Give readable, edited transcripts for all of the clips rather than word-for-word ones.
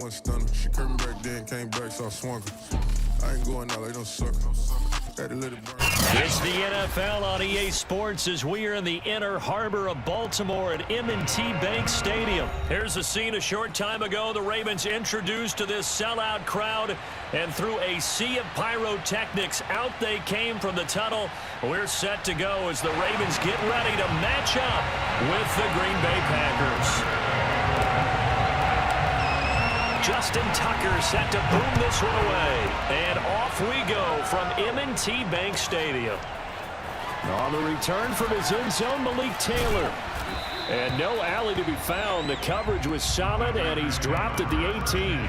one stunner. She curved me back then, came back, so I swung her. I ain't going out like no sucker. Had to let it burn. It's the NFL on EA Sports as we are in the inner harbor of Baltimore at M&T Bank Stadium. Here's a scene a short time ago. The Ravens introduced to this sellout crowd, and through a sea of pyrotechnics, out they came from the tunnel. We're set to go as the Ravens get ready to match up with the Green Bay Packers. Justin Tucker set to boom this one away. And off we go from M&T Bank Stadium. On the return from his end zone, Malik Taylor. And no alley to be found. The coverage was solid, and he's dropped at the 18.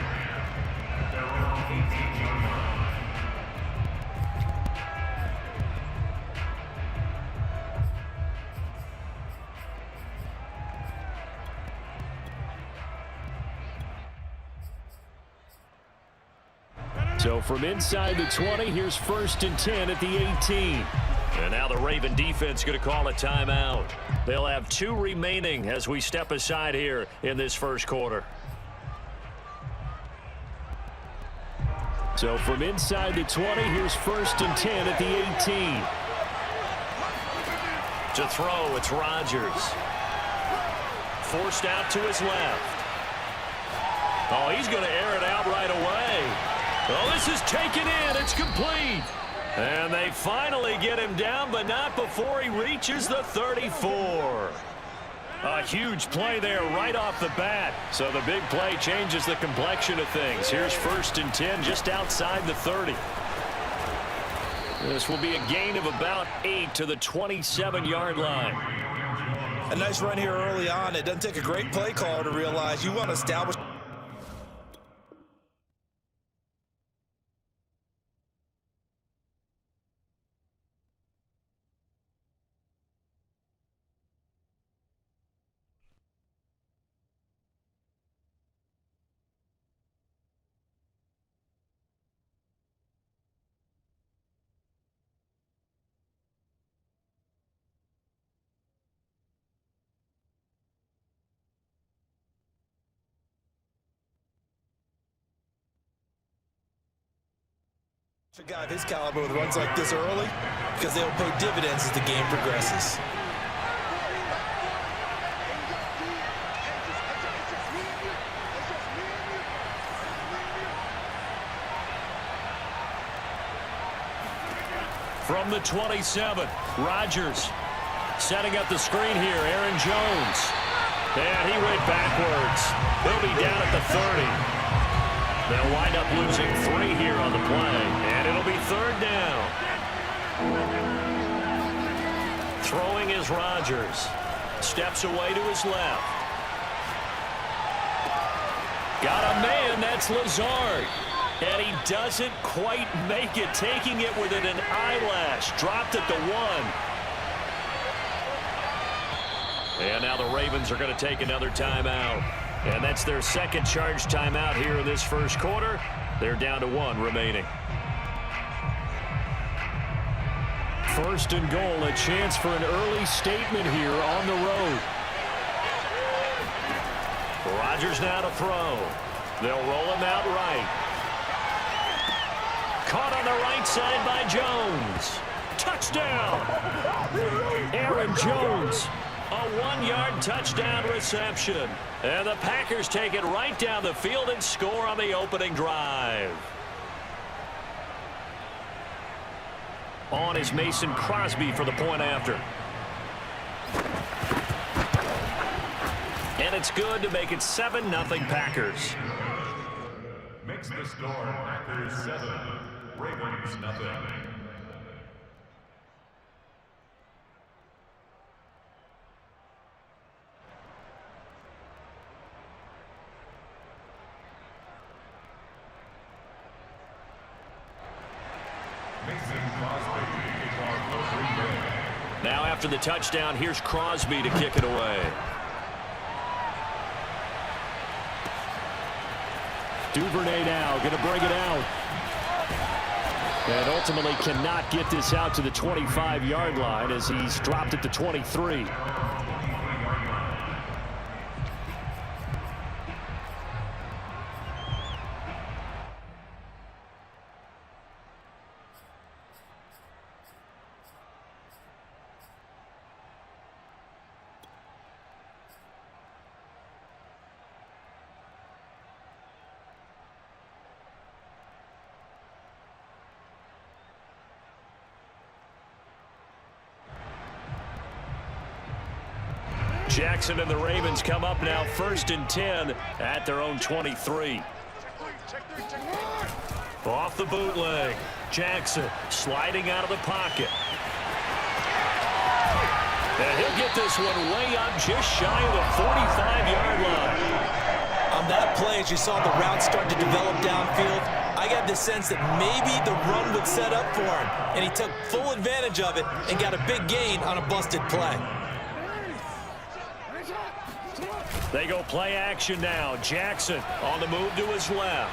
So from inside the 20, here's 1st and 10 at the 18. And now the Raven defense going to call a timeout. They'll have 2 remaining as we step aside here in this first quarter. So from inside the 20, here's 1st and 10 at the 18. To throw, it's Rodgers. Forced out to his left. Oh, he's going to air it out right away. Oh, this is taken in. It's complete. And they finally get him down, but not before he reaches the 34. A huge play there right off the bat. So the big play changes the complexion of things. Here's 1st and 10 just outside the 30. This will be a gain of about 8 to the 27-yard line. A nice run here early on. It doesn't take a great play caller to realize you want to establish. A guy of his caliber with runs like this early because they'll pay dividends as the game progresses. From the 27, Rodgers setting up the screen here. Aaron Jones. And he went backwards. He'll be down at the 30. They'll wind up losing 3 here on the play, and it'll be 3rd down. Throwing is Rodgers. Steps away to his left. Got a man, that's Lazard. And he doesn't quite make it, taking it within an eyelash. Dropped at the 1. And now the Ravens are going to take another timeout. And that's their second charge timeout here in this first quarter. They're down to 1 remaining. 1st and goal, a chance for an early statement here on the road. Rodgers now to throw. They'll roll him out right. Caught on the right side by Jones. Touchdown! Aaron Jones. A 1-yard touchdown reception. And the Packers take it right down the field and score on the opening drive. On is Mason Crosby for the point after. And it's good to make it 7-0 Packers. Makes the score Packers 7, Ravens nothing. Now after the touchdown, here's Crosby to kick it away. Duvernay now going to bring it out. And ultimately cannot get this out to the 25-yard line as he's dropped at the 23. Jackson and the Ravens come up now 1st and 10 at their own 23. Off the bootleg. Jackson sliding out of the pocket. And he'll get this one way up just shy of the 45-yard line. On that play, as you saw the route start to develop downfield, I got the sense that maybe the run would set up for him, and he took full advantage of it and got a big gain on a busted play. They go play action now. Jackson on the move to his left.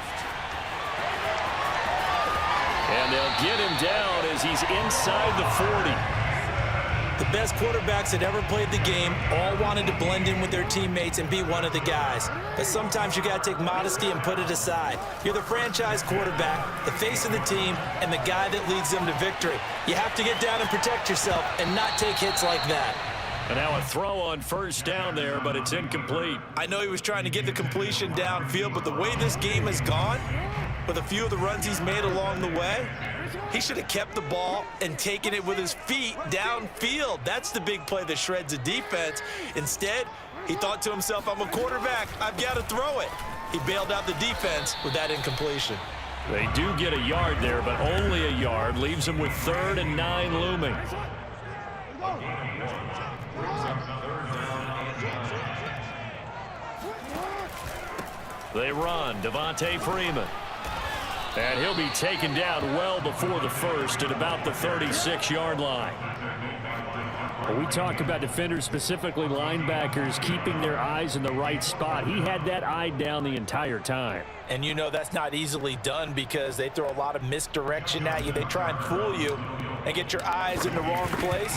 And they'll get him down as he's inside the 40. The best quarterbacks that ever played the game all wanted to blend in with their teammates and be one of the guys. But sometimes you got to take modesty and put it aside. You're the franchise quarterback, the face of the team, and the guy that leads them to victory. You have to get down and protect yourself and not take hits like that. And now a throw on 1st down there, but it's incomplete. I know he was trying to get the completion downfield, but the way this game has gone, with a few of the runs he's made along the way, he should have kept the ball and taken it with his feet downfield. That's the big play that shreds a defense. Instead, he thought to himself, I'm a quarterback, I've got to throw it. He bailed out the defense with that incompletion. They do get a yard there, but only a yard. Leaves them with 3rd and 9 looming. They run. Devontae Freeman. And he'll be taken down well before the 1st at about the 36-yard line. We talk about defenders, specifically linebackers, keeping their eyes in the right spot. He had that eye down the entire time. And you know that's not easily done because they throw a lot of misdirection at you. They try and fool you and get your eyes in the wrong place.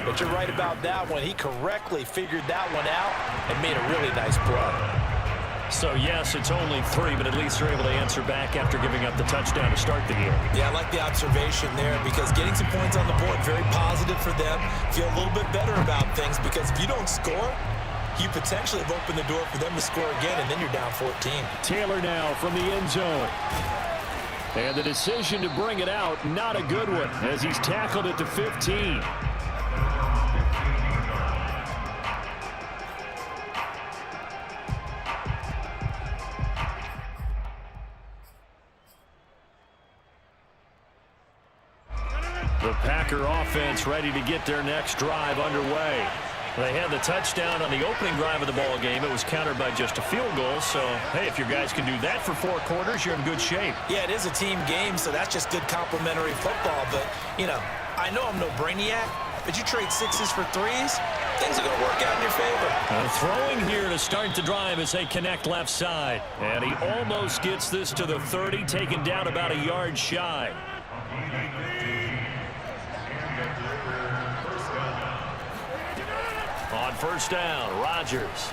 But you're right about that one. He correctly figured that one out and made a really nice play. So, yes, it's only 3, but at least they're able to answer back after giving up the touchdown to start the game. Yeah, I like the observation there because getting some points on the board, very positive for them. Feel a little bit better about things because if you don't score, you potentially have opened the door for them to score again, and then you're down 14. Taylor now from the end zone. And the decision to bring it out, not a good one, as he's tackled at the 15. The Packer offense ready to get their next drive underway. They had the touchdown on the opening drive of the ball game. It was countered by just a field goal. So, hey, if your guys can do that for 4 quarters, you're in good shape. Yeah, it is a team game, so that's just good complimentary football. But, you know, I know I'm no brainiac, but you trade 6s for 3s, things are going to work out in your favor. Throwing here to start the drive as they connect left side. And he almost gets this to the 30, taken down about a yard shy. On 1st down, Rodgers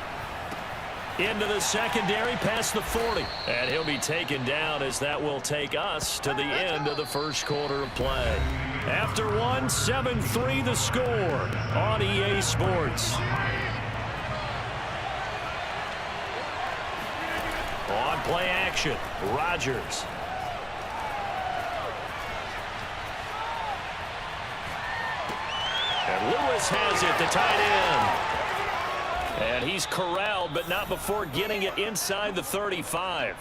into the secondary past the 40. And he'll be taken down as that will take us to the end of the 1st quarter of play. After 1, 7-3 the score on EA Sports. On play action, Rodgers. And Lewis has it, the tight end. And he's corralled, but not before getting it inside the 35.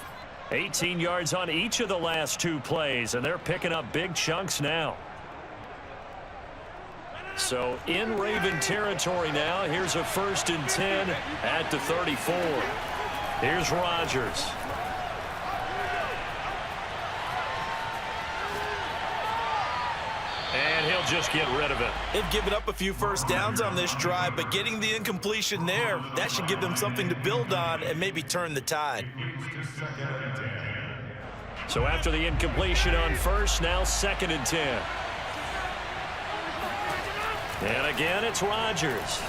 18 yards on each of the last 2 plays, and they're picking up big chunks now. So in Raven territory now, here's a 1st and 10 at the 34. Here's Rodgers. And he'll just get rid of it. They've given up a few 1st downs on this drive, but getting the incompletion there, that should give them something to build on and maybe turn the tide. So after the incompletion on 1st, now 2nd and 10. And again, it's Rodgers.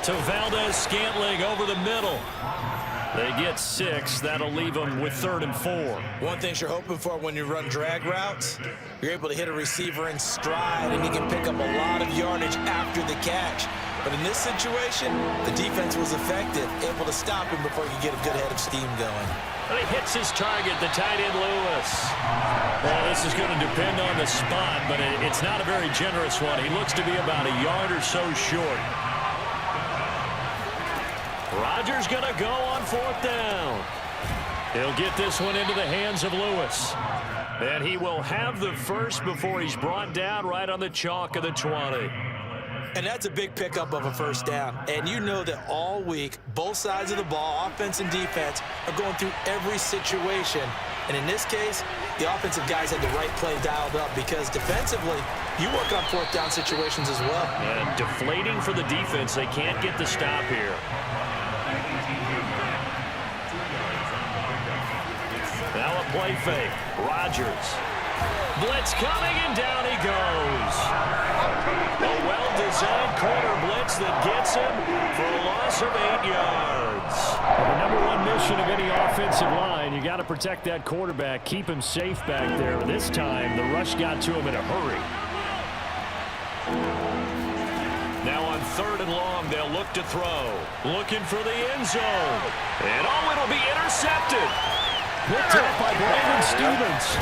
To Valdez-Scantling over the middle. They get 6. That'll leave them with 3rd and 4. One thing you're hoping for when you run drag routes, you're able to hit a receiver in stride, and you can pick up a lot of yardage after the catch. But in this situation, the defense was effective, able to stop him before he could get a good head of steam going. But he hits his target, the tight end Lewis. Well, this is going to depend on the spot, but it's not a very generous one. He looks to be about a yard or so short. Rodgers going to go on 4th down. He'll get this one into the hands of Lewis. And he will have the first before he's brought down right on the chalk of the 20. And that's a big pickup of a first down. And you know that all week, both sides of the ball, offense and defense, are going through every situation. And in this case, the offensive guys had the right play dialed up because defensively, you work on 4th down situations as well. And deflating for the defense. They can't get the stop here. Now a play fake. Rodgers. Blitz coming, and down he goes. A well-designed corner blitz that gets him for a loss of 8 yards. Well, the number one mission of any offensive line, you got to protect that quarterback, keep him safe back there. This time, the rush got to him in a hurry. Now on 3rd and long, they'll look to throw. Looking for the end zone. And it'll be intercepted. Picked up by Brandon Stevens.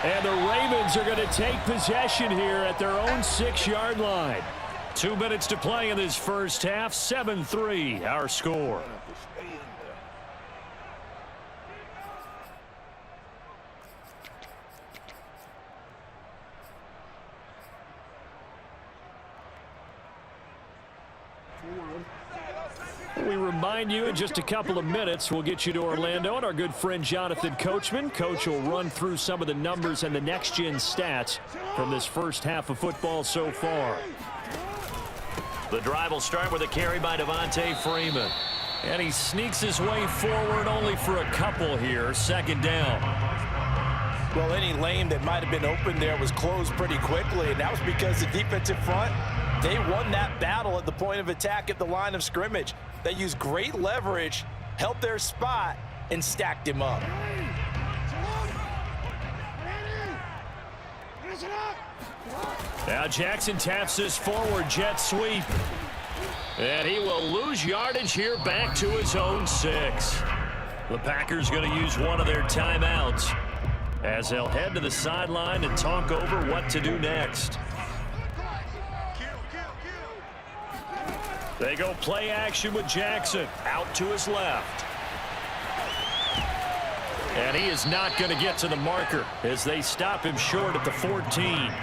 And the Ravens are going to take possession here at their own 6-yard line. 2 minutes to play in this first half. 7-3, our score. We remind you in just a couple of minutes we'll get you to Orlando and our good friend Jonathan Coachman. Coach will run through some of the numbers and the next-gen stats from this first half of football so far. The drive will start with a carry by Devontae Freeman. And he sneaks his way forward only for a couple here. 2nd down. Well, any lane that might have been open there was closed pretty quickly, and that was because the defensive front, they won that battle at the point of attack at the line of scrimmage. They used great leverage, held their spot, and stacked him up. Now Jackson taps this forward jet sweep. And he will lose yardage here back to his own 6. The Packers going to use one of their timeouts as they'll head to the sideline and talk over what to do next. They go play action with Jackson out to his left. And he is not going to get to the marker as they stop him short at the 14.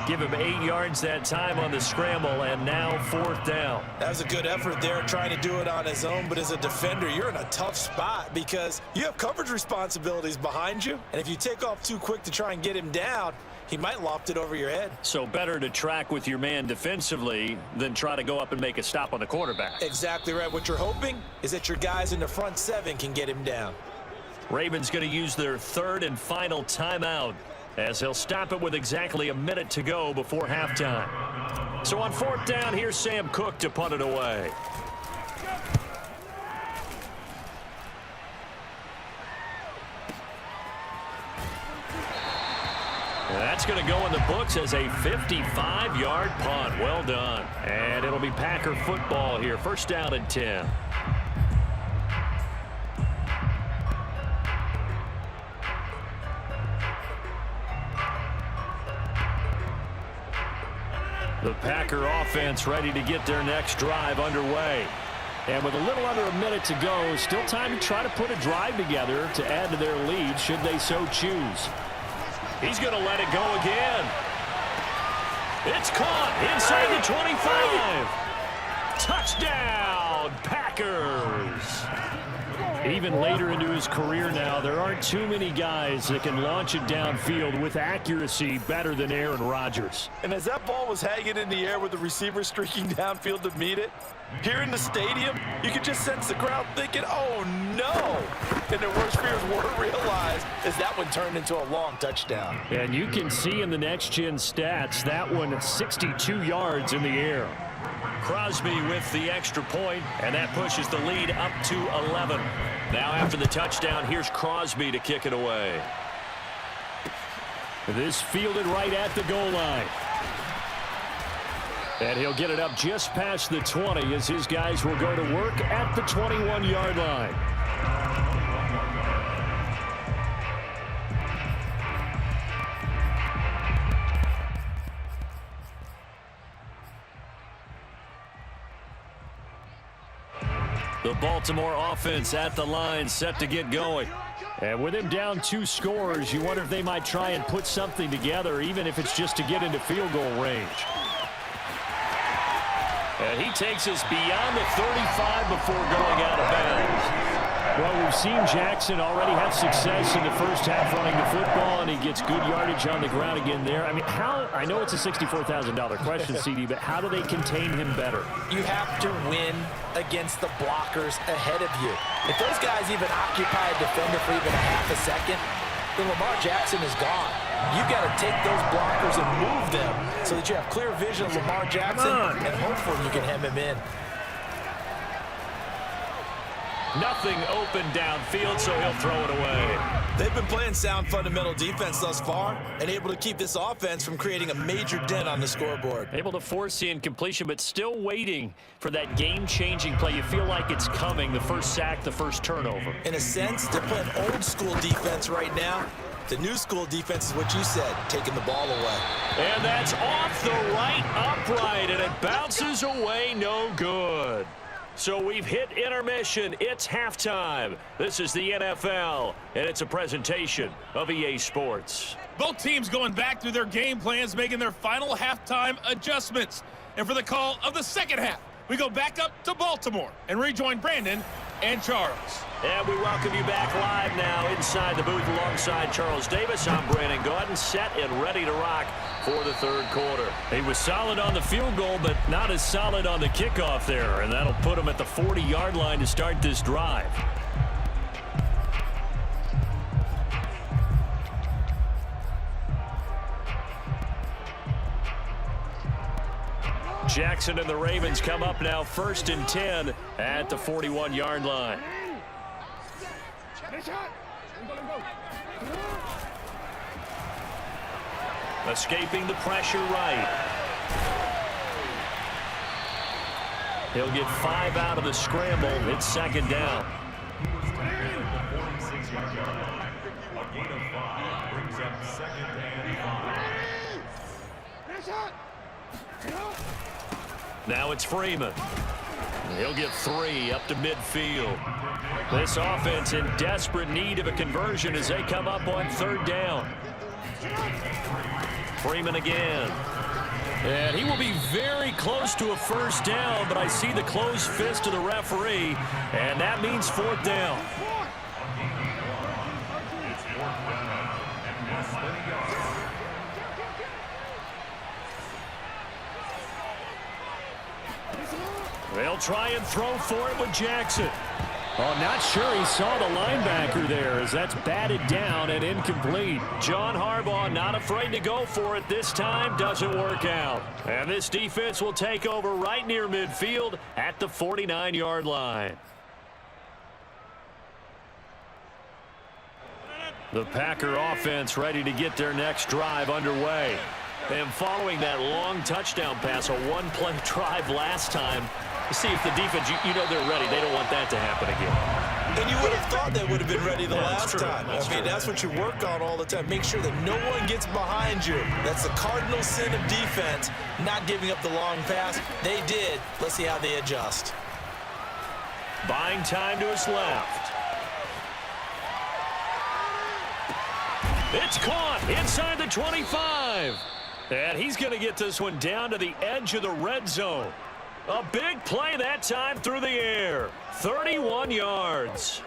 Give him 8 yards that time on the scramble, and now 4th down. That was a good effort there trying to do it on his own, but as a defender, you're in a tough spot because you have coverage responsibilities behind you, and if you take off too quick to try and get him down, he might loft it over your head. So better to track with your man defensively than try to go up and make a stop on the quarterback. Exactly right. What you're hoping is that your guys in the front 7 can get him down. Ravens going to use their 3rd and final timeout as he'll stop it with exactly a minute to go before halftime. So on 4th down, here's Sam Cook to punt it away. And that's going to go in the books as a 55-yard punt. Well done. And it'll be Packer football here. 1st down and 10. The Packer offense ready to get their next drive underway. And with a little under a minute to go, still time to try to put a drive together to add to their lead should they so choose. He's going to let it go again. It's caught inside the 25. Touchdown, Packers. Even later into his career now, there aren't too many guys that can launch it downfield with accuracy better than Aaron Rodgers. And as that ball was hanging in the air with the receiver streaking downfield to meet it, here in the stadium, you could just sense the crowd thinking, oh no! And their worst fears weren't realized as that one turned into a long touchdown. And you can see in the next-gen stats, that one 62 yards in the air. Crosby with the extra point, and that pushes the lead up to 11. Now after the touchdown, here's Crosby to kick it away. This fielded right at the goal line. And he'll get it up just past the 20 as his guys will go to work at the 21-yard line. The The Baltimore offense at the line, set to get going. And with him down 2 scores, you wonder if they might try and put something together, even if it's just to get into field goal range. And he takes us beyond the 35 before going out of bounds. Well, we've seen Jackson already have success in the first half running the football, and he gets good yardage on the ground again there. I mean, I know it's a $64,000 question, CD, but how do they contain him better? You have to win against the blockers ahead of you. If those guys even occupy a defender for even a half a second, then Lamar Jackson is gone. You've got to take those blockers and move them so that you have clear vision of Lamar Jackson, and hopefully you can hem him in. Nothing open downfield, so he'll throw it away. They've been playing sound fundamental defense thus far and able to keep this offense from creating a major dent on the scoreboard. Able to force the incompletion, but still waiting for that game-changing play. You feel like it's coming, the first sack, the first turnover. In a sense, they're playing old-school defense right now. The new school defense is what you said, taking the ball away. And that's off the right upright, and it bounces away, no good. So we've hit intermission. It's halftime. This is the NFL, and it's a presentation of EA Sports. Both teams going back through their game plans, making their final halftime adjustments. And for the call of the second half, we go back up to Baltimore and rejoin Brandon and Charles. And we welcome you back live now inside the booth alongside Charles Davis. I'm Brandon Gaudin, set and ready to rock for the third quarter. He was solid on the field goal, but not as solid on the kickoff there, and that'll put him at the 40-yard line to start this drive. Jackson and the Ravens come up now 1st and 10 at the 41-yard line. Escaping the pressure right. He'll get 5 out of the scramble. It's 2nd down. A gain of 5 brings up 2nd and 5. Now it's Freeman. He'll get 3 up to midfield. This offense in desperate need of a conversion as they come up on 3rd down. Freeman again. And he will be very close to a 1st down, but I see the closed fist of the referee, and that means 4th down. They'll try and throw for it with Jackson. Oh, not sure he saw the linebacker there as that's batted down and incomplete. John Harbaugh not afraid to go for it this time. Doesn't work out. And this defense will take over right near midfield at the 49-yard line. The Packer offense ready to get their next drive underway. And following that long touchdown pass, a one-play drive last time, see if the defense, you know they're ready. They don't want that to happen again. And you would have thought they would have been ready the last time. That's what you work on all the time. Make sure that no one gets behind you. That's the cardinal sin of defense, not giving up the long pass. They did. Let's see how they adjust. Buying time to his left. It's caught inside the 25. And he's going to get this one down to the edge of the red zone. A big play that time through the air. 31 yards.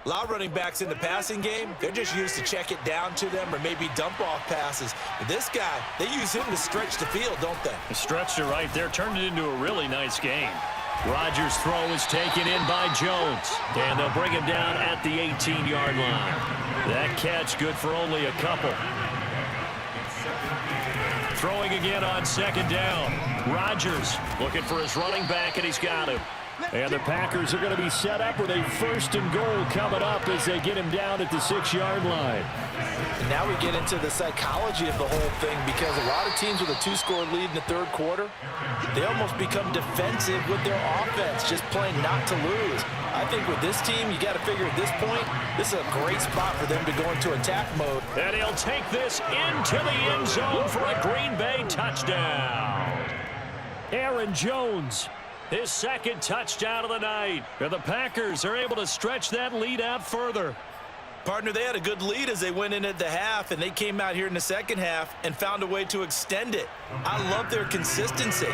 A lot of running backs in the passing game, they're just used to check it down to them or maybe dump off passes. But this guy, they use him to stretch the field, don't they? Stretched it right there, turned it into a really nice game. Rodgers' throw is taken in by Jones. And they'll bring him down at the 18-yard line. That catch good for only a couple. Throwing again on 2nd down. Rodgers looking for his running back, and he's got him. And the Packers are going to be set up with a 1st and goal coming up as they get him down at the 6-yard line. And now we get into the psychology of the whole thing, because a lot of teams with a 2-score lead in the 3rd quarter, they almost become defensive with their offense, just playing not to lose. I think with this team, you got to figure at this point, this is a great spot for them to go into attack mode. And he'll take this into the end zone for a Green Bay touchdown. Aaron Jones his second touchdown of the night. And the Packers are able to stretch that lead out further. Partner, they had a good lead as they went in at the half, and they came out here in the second half and found a way to extend it. I love their consistency.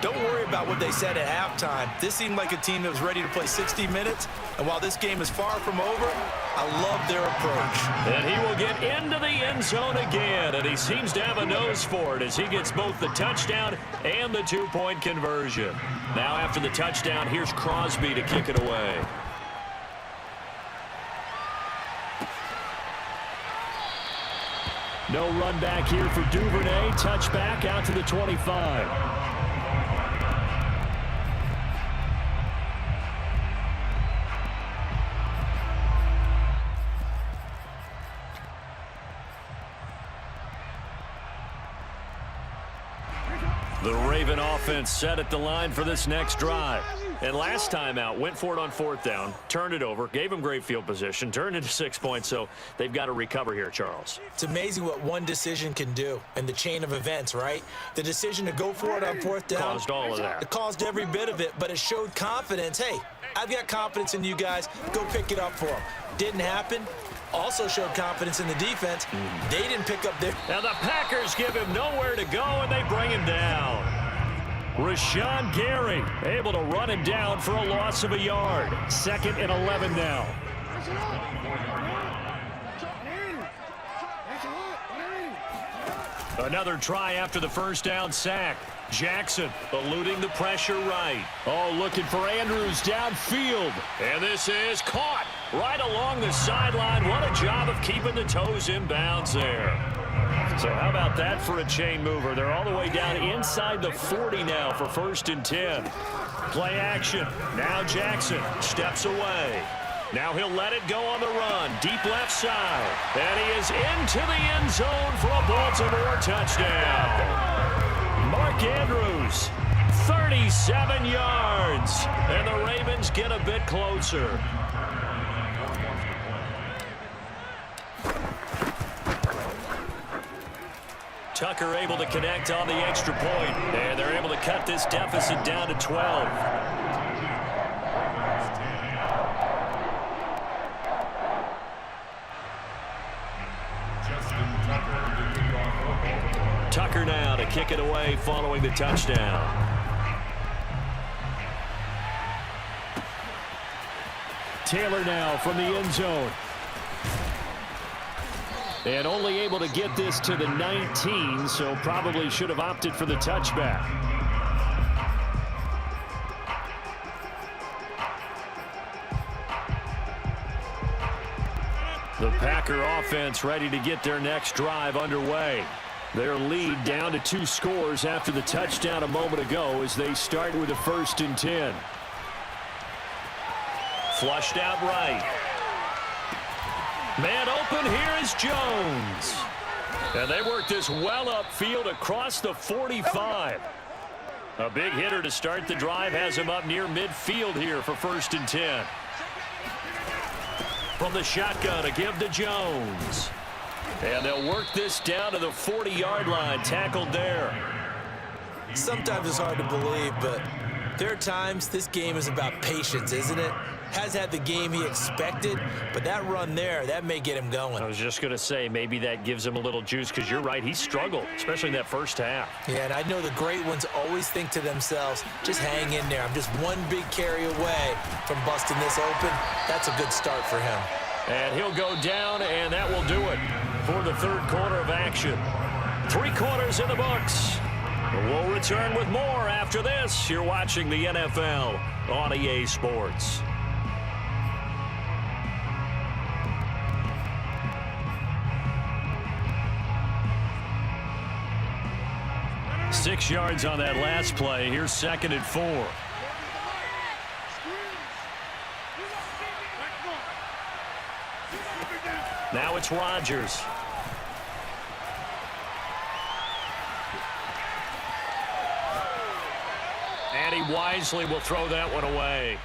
Don't worry about what they said at halftime. This seemed like a team that was ready to play 60 minutes, and while this game is far from over, I love their approach. And he will get into the end zone again, and he seems to have a nose for it as he gets both the touchdown and the two-point conversion. Now after the touchdown, here's Crosby to kick it away. No run back here for Duvernay. Touchback out to the 25. The Raven offense set at the line for this next drive. And last time out, went for it on fourth down, turned it over, gave them great field position, turned into 6 points, so they've got to recover here, Charles. It's amazing what one decision can do in the chain of events, right? The decision to go for it on fourth down caused all of that. It caused every bit of it, but it showed confidence. Hey, I've got confidence in you guys. Go pick it up for them. Didn't happen. Also showed confidence in the defense. They didn't pick up their... Now the Packers give him nowhere to go, and they bring him down. Rashawn Gary able to run him down for a loss of a yard. 2nd and 11 now. Another try after the first down sack. Jackson eluding the pressure right. Oh, looking for Andrews downfield. And this is caught right along the sideline. What a job of keeping the toes in bounds there. So how about that for a chain mover? They're all the way down inside the 40 now for 1st and 10. Play action. Now Jackson steps away. Now he'll let it go on the run. Deep left side. And he is into the end zone for a Baltimore touchdown. Mark Andrews, 37 yards. And the Ravens get a bit closer. Tucker able to connect on the extra point, and they're able to cut this deficit down to 12. Tucker now to kick it away following the touchdown. Taylor now from the end zone. And only able to get this to the 19, so probably should have opted for the touchback. The Packer offense ready to get their next drive underway. Their lead down to 2 scores after the touchdown a moment ago as they start with a 1st and 10. Flushed out right. Man open, here is Jones. And they work this well upfield across the 45. A big hitter to start the drive has him up near midfield here for 1st and 10. From the shotgun, a give to Jones. And they'll work this down to the 40-yard line, tackled there. Sometimes it's hard to believe, but there are times this game is about patience, isn't it? Has had the game he expected, but that run there, that may get him going. I was just going to say, maybe that gives him a little juice, because you're right, he struggled, especially in that first half. Yeah, and I know the great ones always think to themselves, just hang in there. I'm just one big carry away from busting this open. That's a good start for him. And he'll go down, and that will do it for the 3rd quarter of action. 3 quarters in the books. We'll return with more after this. You're watching the NFL on EA Sports. Six yards on that last play. Here's 2nd and 4. Now it's Rodgers. And he wisely will throw that one away.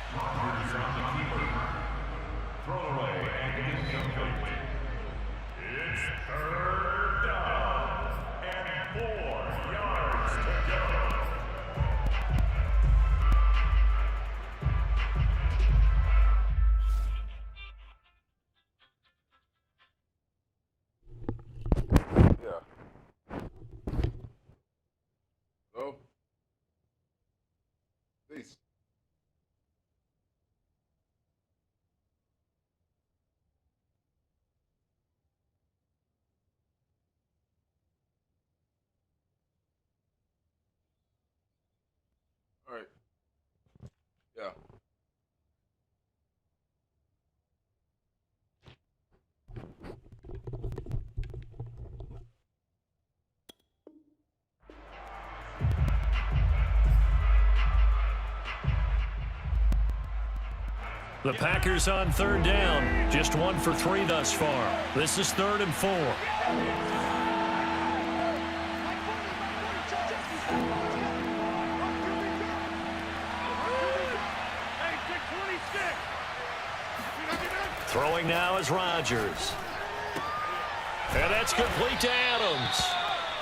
Throw away and incomplete. It's 3rd down and 4 yards to go. All right. Yeah. The Packers on third down. Just 1 for 3 thus far. This is 3rd and 4. Throwing now is Rodgers. And that's complete to Adams.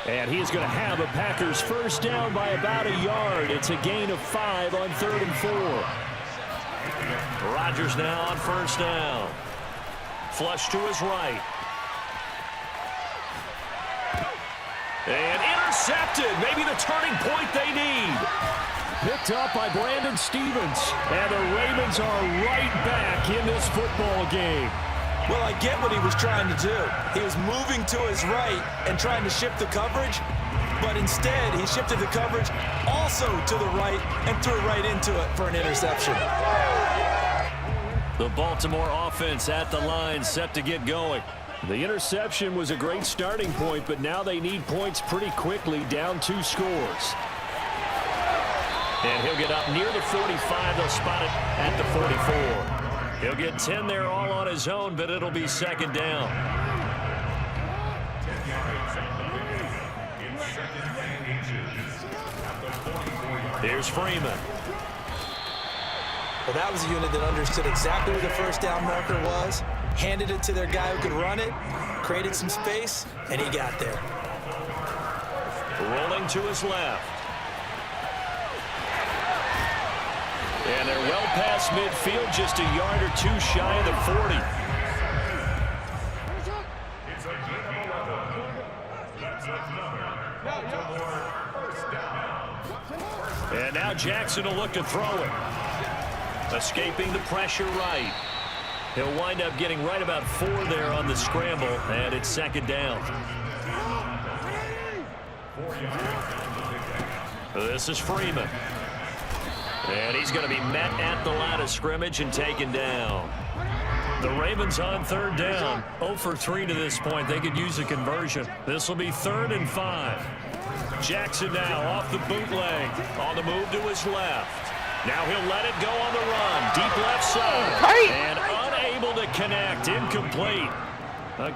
And he's going to have a Packers first down by about a yard. It's a gain of 5 on 3rd and 4. Rodgers now on first down. Flush to his right. And intercepted. Maybe the turning point they need. Picked up by Brandon Stevens. And the Ravens are right back in this football game. Well, I get what he was trying to do. He was moving to his right and trying to shift the coverage, but instead he shifted the coverage also to the right and threw right into it for an interception. The Baltimore offense at the line, set to get going. The interception was a great starting point, but now they need points pretty quickly, down 2 scores. And he'll get up near the 45. They'll spot it at the 44. He'll get 10 there all on his own, but it'll be second down. Here's Freeman. Well, that was a unit that understood exactly where the first down marker was, handed it to their guy who could run it, created some space, and he got there. Rolling to his left. And they're well past midfield, just a yard or 2 shy of the 40. It's a gain of 11. That's another Baltimore first down. And now Jackson will look to throw it. Escaping the pressure right. He'll wind up getting right about 4 there on the scramble, and it's second down. This is Freeman. And he's going to be met at the line of scrimmage and taken down. The Ravens on third down. 0 for 3 to this point. They could use a conversion. This will be 3rd and 5. Jackson now off the bootleg. On the move to his left. Now he'll let it go on the run. Deep left side. And unable to connect. Incomplete.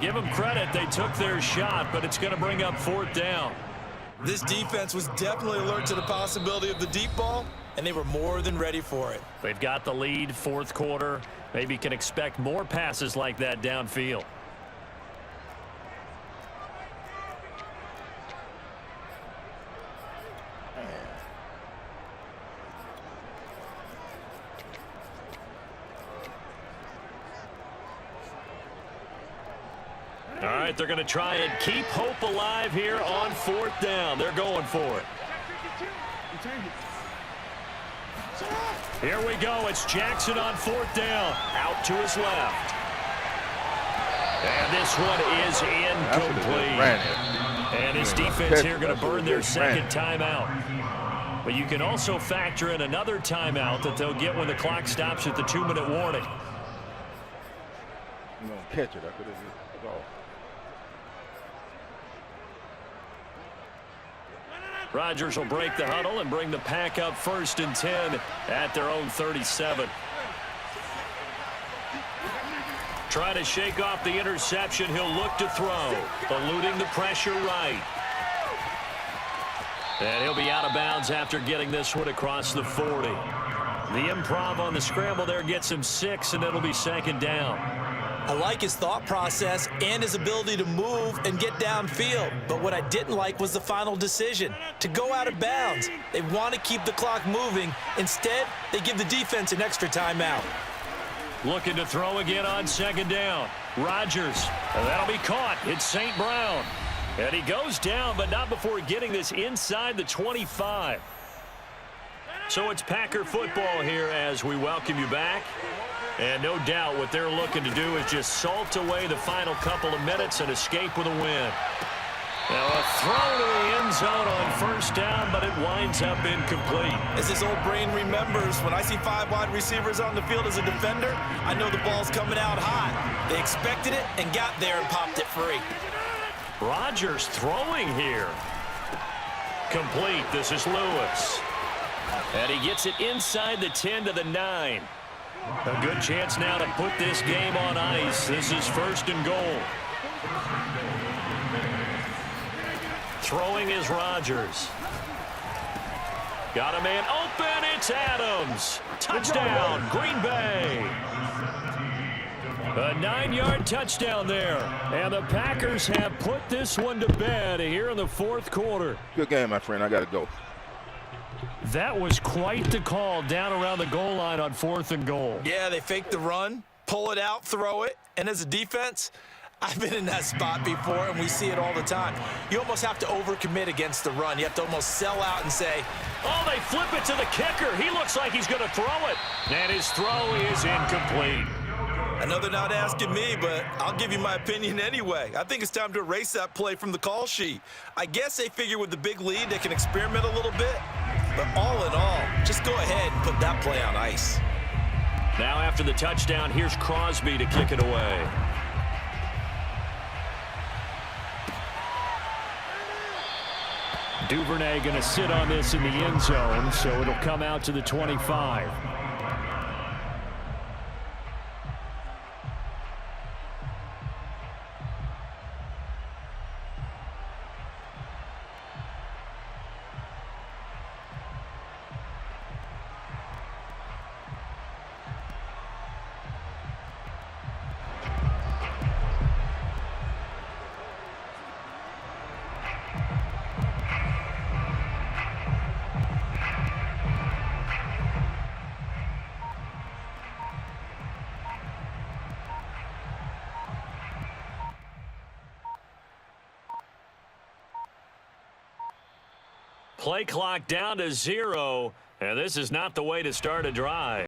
Give them credit. They took their shot, but it's going to bring up 4th down. This defense was definitely alert to the possibility of the deep ball, and they were more than ready for it. They've got the lead, 4th quarter. Maybe can expect more passes like that downfield. All right, they're going to try and keep hope alive here on 4th down. They're going for it. Here we go. It's Jackson on 4th down. Out to his left. And this one is incomplete. And his defense here going to burn their second timeout. But you can also factor in another timeout that they'll get when the clock stops at the 2-minute warning. I'm going to catch it. I could have hit off. Rodgers will break the huddle and bring the pack up 1st and 10 at their own 37. Try to shake off the interception. He'll look to throw. Eluding the pressure right. And he'll be out of bounds after getting this one across the 40. The improv on the scramble there gets him 6, and it'll be second down. I like his thought process and his ability to move and get downfield. But what I didn't like was the final decision, to go out of bounds. They want to keep the clock moving. Instead, they give the defense an extra timeout. Looking to throw again on second down. Rodgers, and that'll be caught. It's St. Brown. And he goes down, but not before getting this inside the 25. So it's Packer football here as we welcome you back. And no doubt what they're looking to do is just salt away the final couple of minutes and escape with a win. Now a throw to the end zone on first down, but it winds up incomplete. As his old brain remembers, when I see 5 wide receivers on the field as a defender, I know the ball's coming out hot. They expected it and got there and popped it free. Rodgers throwing here. Complete. This is Lewis. And he gets it inside the 10 to the 9. A good chance now to put this game on ice. This is first and goal. Throwing is Rodgers. Got a man open. It's Adams. Touchdown, Green Bay. A 9-yard touchdown there. And the Packers have put this one to bed here in the fourth quarter. Good game, my friend. I got to go. That was quite the call down around the goal line on 4th and goal. Yeah, they fake the run, pull it out, throw it. And as a defense, I've been in that spot before, and we see it all the time. You almost have to overcommit against the run. You have to almost sell out and say, oh, they flip it to the kicker. He looks like he's going to throw it. And his throw is incomplete. I know they're not asking me, but I'll give you my opinion anyway. I think it's time to erase that play from the call sheet. I guess they figure with the big lead they can experiment a little bit. But all in all, just go ahead and put that play on ice. Now after the touchdown, here's Crosby to kick it away. Duvernay going to sit on this in the end zone, so it'll come out to the 25. Play clock down to 0, and this is not the way to start a drive.